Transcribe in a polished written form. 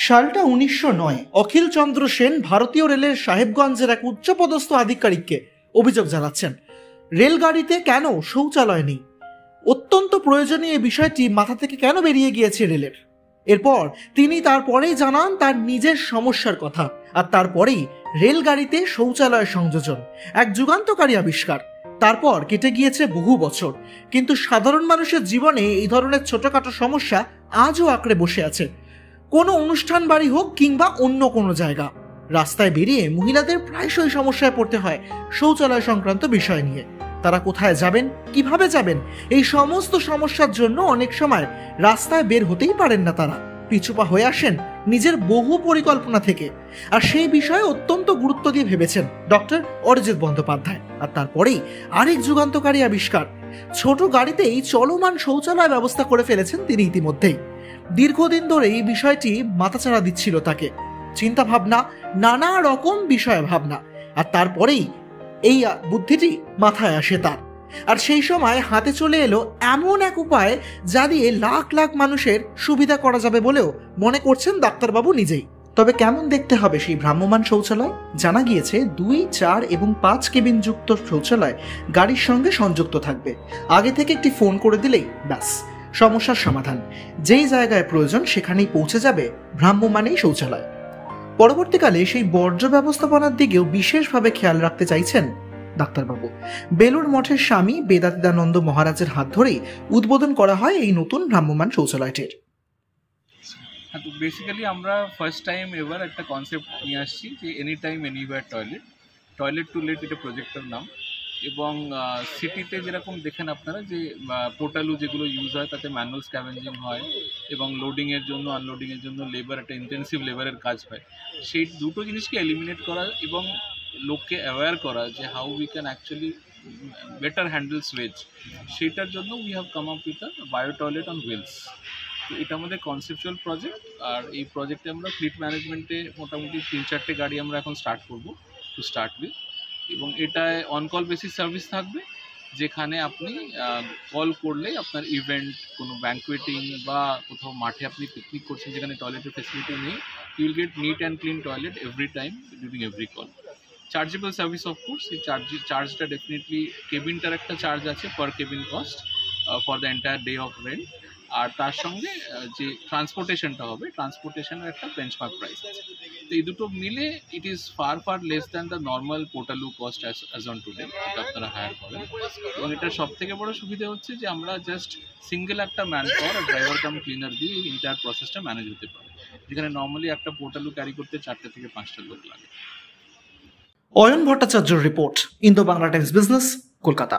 সালটা 1909। অখিল চন্দ্র সেন ভারতীয় রেলের সাহেবগঞ্জের এক উচ্চপদস্থ আধিকারিককে অভিযোগ জানাচ্ছেন, রেলগাড়িতে কেন শৌচালয় নেই। অত্যন্ত প্রয়োজনীয় এই বিষয়টি মাথা থেকে কেন বেরিয়ে গিয়েছে রেলের। এরপর তিনি তারপরেই জানান তার নিজের সমস্যার কথা, আর তারপরেই রেলগাড়িতে শৌচালয় সংযোজন, এক যুগান্তকারী আবিষ্কার। তারপর কেটে গিয়েছে বহু বছর, কিন্তু সাধারণ মানুষের জীবনে এই ধরনের ছোটখাটো সমস্যা আজও আঁকড়ে বসে আছে। কোনো অনুষ্ঠান বাড়ি হোক কিংবা অন্য কোনো জায়গা, রাস্তায় বেরিয়ে মহিলাদের প্রায়শই সমস্যায় পড়তে হয় শৌচালয় সংক্রান্ত বিষয় নিয়ে। তারা কোথায় যাবেন, কিভাবে যাবেন, এই সমস্ত সমস্যার জন্য অনেক সময় রাস্তায় বের হতেই পারেন না। তারা পিছুপা হয়ে আসেন নিজের বহু পরিকল্পনা থেকে, আর সেই বিষয়ে অত্যন্ত গুরুত্ব দিয়ে ভেবেছেন ডক্টর অরিজিৎ বন্দ্যোপাধ্যায়। আর তারপরেই আরেক যুগান্তকারী আবিষ্কার, ছোট গাড়িতেই চলমান শৌচালয় ব্যবস্থা করে ফেলেছেন তিনি ইতিমধ্যেই। দীর্ঘদিন ধরে এই বিষয়টি মাথাচাড়া দিচ্ছিল তাকে, চিন্তা ভাবনা, নানা রকম বিষয় ভাবনা, আর তারপরেই এই বুদ্ধিটি মাথায় আসে তার। আর সেই সময় হাতে চলে এলো এমন এক উপায় যা দিয়ে লাখ লাখ মানুষের সুবিধা করা যাবে বলেও মনে করছেন ডাক্তারবাবু নিজেই। তবে কেমন দেখতে হবে সেই ভ্রাম্যমাণ শৌচালয়? জানা গিয়েছে 2, 4 এবং 5 কেবিন যুক্ত শৌচালয় গাড়ির সঙ্গে সংযুক্ত থাকবে। আগে থেকে একটি ফোন করে দিলেই ব্যাস সমস্যার সমাধান। যেই জায়গায় প্রয়োজন সেখানেই পৌঁছে যাবে ভ্রাম্যমাণেই শৌচালয়। পরবর্তীকালে সেই বর্জ্য ব্যবস্থাপনার দিকেও বিশেষভাবে খেয়াল রাখতে চাইছেন ডাক্তারবাবু। বেলুর মঠের স্বামী বেদান্তানন্দ মহারাজের হাত ধরেই উদ্বোধন করা হয় এই নতুন ভ্রাম্যমাণ শৌচালয়টির। তো বেসিক্যালি আমরা ফার্স্ট টাইম এবার একটা কনসেপ্ট নিয়ে আসছি যে any time anywhere toilet to let, এটা প্রজেক্টের নাম। এবং সিটিতে যেরকম দেখেন আপনারা যে পোর্টালু যেগুলো ইউজ হয় তাতে ম্যানুয়াল স্ক্যাভেঞ্জিং হয় এবং লোডিংয়ের জন্য আনলোডিংয়ের জন্য লেবার, একটা ইন্টেন্সিভ লেবারের কাজ হয়। সেই দুটো জিনিসকে এলিমিনেট করা এবং লোককে অ্যাওয়্যার করা যে how we can actually better handle sewage, সেইটার জন্য we have come up with a bio toilet on wheels. তো এটা আমাদের কনসেপচুয়াল প্রজেক্ট। আর এই প্রজেক্টে আমরা ফ্লিট ম্যানেজমেন্টে মোটামুটি 3-4টে গাড়ি আমরা এখন স্টার্ট করব টু স্টার্ট উইথ। এবং এটায় অন কল বেসিস সার্ভিস থাকবে, যেখানে আপনি কল করলে আপনার ইভেন্ট, কোনো ব্যাঙ্কুয়েটিং বা কোথাও মাঠে আপনি পিকনিক করছেন যেখানে টয়লেটের ফেসিলিটি নেই, you will get neat and clean toilet every time during every call. Chargeable service of course, এই চার্জটা ডেফিনেটলি কেবিনটার একটা চার্জ আছে per cabin cost for the entire day of rent. আর তার সঙ্গে যে ট্রান্সপোর্টেশনটা হবে, ট্রান্সপোর্টেশনের একটা বেঞ্চমার্ক প্রাইস আছে। তো এই দুটো মিলে it is far less than the normal পোর্টালু কস্ট অ্যাজ অন টুডে, এটা আপনারা হায়ার করেন। এবং এটার সব থেকে বড় সুবিধা হচ্ছে যে আমরা জাস্ট সিঙ্গেল একটা ম্যান পাওয়ার আর ড্রাইভার কাম ক্লিনার দিয়ে এই এন্টায়ার প্রসেসটা ম্যানেজ হতে পারে, যেখানে নর্মালি একটা পোর্টালু ক্যারি করতে 4 থেকে 5টা লোক লাগে। অয়ন ভট্টাচার্যর report, Indo Bangla Times Business, Kolkata.